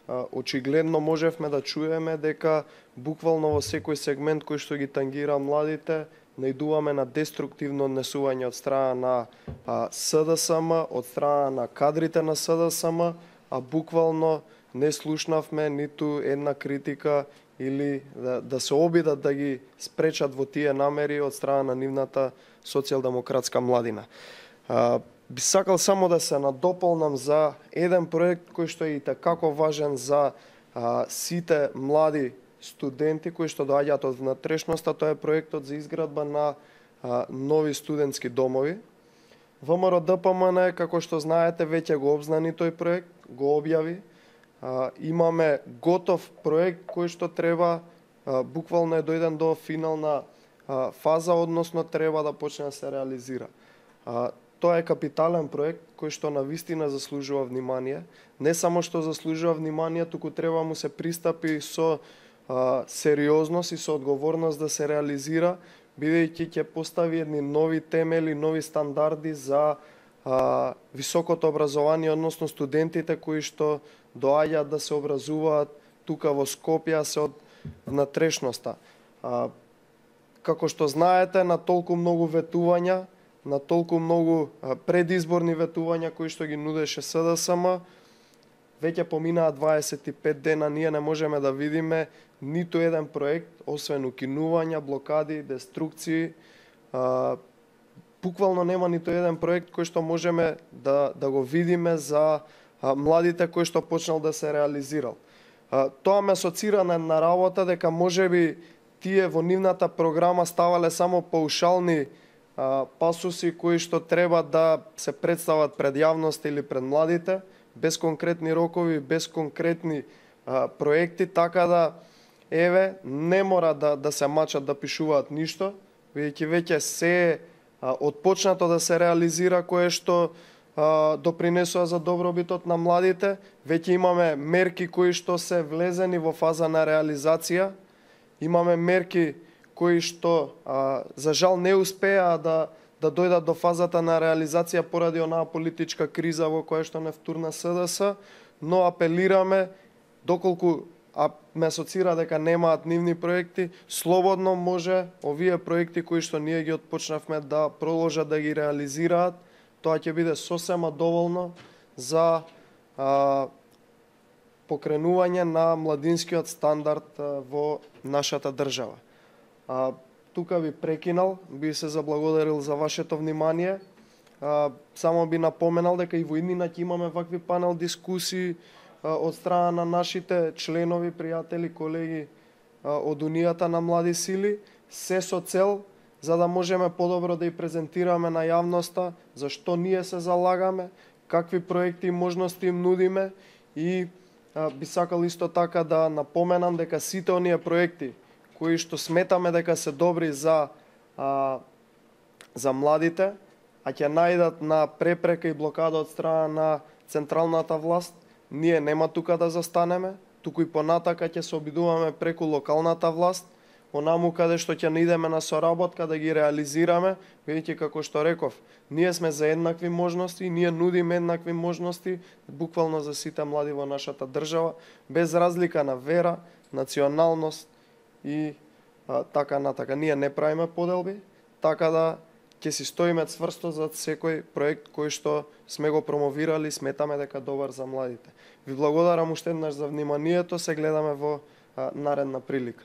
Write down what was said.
очигледно можевме да чуеме дека буквално во секој сегмент кој што ги тангира младите, наидуваме на деструктивно однесување од страна на СДСМ, од страна на кадрите на СДСМ, а буквално не слушнавме ниту една критика или да се обидат да ги спречат во тие намери од страна на нивната социјалдемократска младина. Би сакал само да се надополнам за еден проект кој што е и такако важен за сите млади студенти кои што доаѓаат од внатрешноста. Тоа е проектот за изградба на нови студентски домови. ВМРО ДПМН, како што знаете, веќе го обзнани тој проект, го објави. Имаме готов проект кој што треба, буквално е дојден до финална фаза, односно треба да почне да се реализира. Тоа е капитален проект кој што навистина заслужува внимание. Не само што заслужува внимание, туку треба му се пристапи со сериозност и со одговорност да се реализира, бидејќи ќе постави едни нови темели, нови стандарди за високото образование, односно студентите кои што доаѓаат да се образуваат тука во Скопје, се од внатрешноста. Како што знаете, на толку многу ветувања, на толку многу предизборни ветувања кои што ги нудеше СДСМ, веќе поминаа 25 дена, ние не можеме да видиме ниту еден проект, освен укинувања, блокади, деструкции. Буквално нема ниту еден проект кој што можеме да го видиме за младите кој што почнал да се реализирал. Тоа ме асоцира на една работа дека можеби тие во нивната програма ставале само паушални пасуси кои што треба да се представат пред јавноста или пред младите, без конкретни рокови, без конкретни проекти, така да еве не мора да се мачат да пишуваат ништо, бидејќи веќе се е отпочнато да се реализира кое што допринесува за добробитот на младите. Веќе имаме мерки кои што се влезени во фаза на реализација. Имаме мерки кои што за жал не успеа да дојдат до фазата на реализација поради онаа политичка криза во која што не втурна СДС, но апелираме доколку ме асоцира дека немаат нивни проекти, слободно може овие проекти кои што ние ги отпочнавме да продолжат да ги реализираат. Тоа ќе биде сосема доволно за покренување на младинскиот стандард во нашата држава. Тука би прекинал, би се заблагодарил за вашето внимание. Само би напоменал дека и во иднина ќе имаме вакви панел дискусии од страна на нашите членови, пријатели, колеги од Унијата на млади сили, се со цел за да можеме подобро да ја презентираме на јавноста зашто ние се залагаме, какви проекти и можности им нудиме, и би сакал исто така да напоменам дека сите оние проекти кои што сметаме дека се добри за младите, а ќе најдат на препрека и блокада од страна на централната власт, ние нема тука да застанеме, туку и понатака ќе се обидуваме преку локалната власт, онаму каде што ќе наидеме на соработка да ги реализираме, бидејќи како што реков, ние сме за еднакви можности, ние нудиме еднакви можности буквално за сите млади во нашата држава, без разлика на вера, националност и така натака. Ние не правиме поделби, така да ќе си стоиме цврсто за секој проект кој што сме го промовирали, сметаме дека добар за младите. Ви благодарам уште еднаш за вниманието, се гледаме во наредна прилика.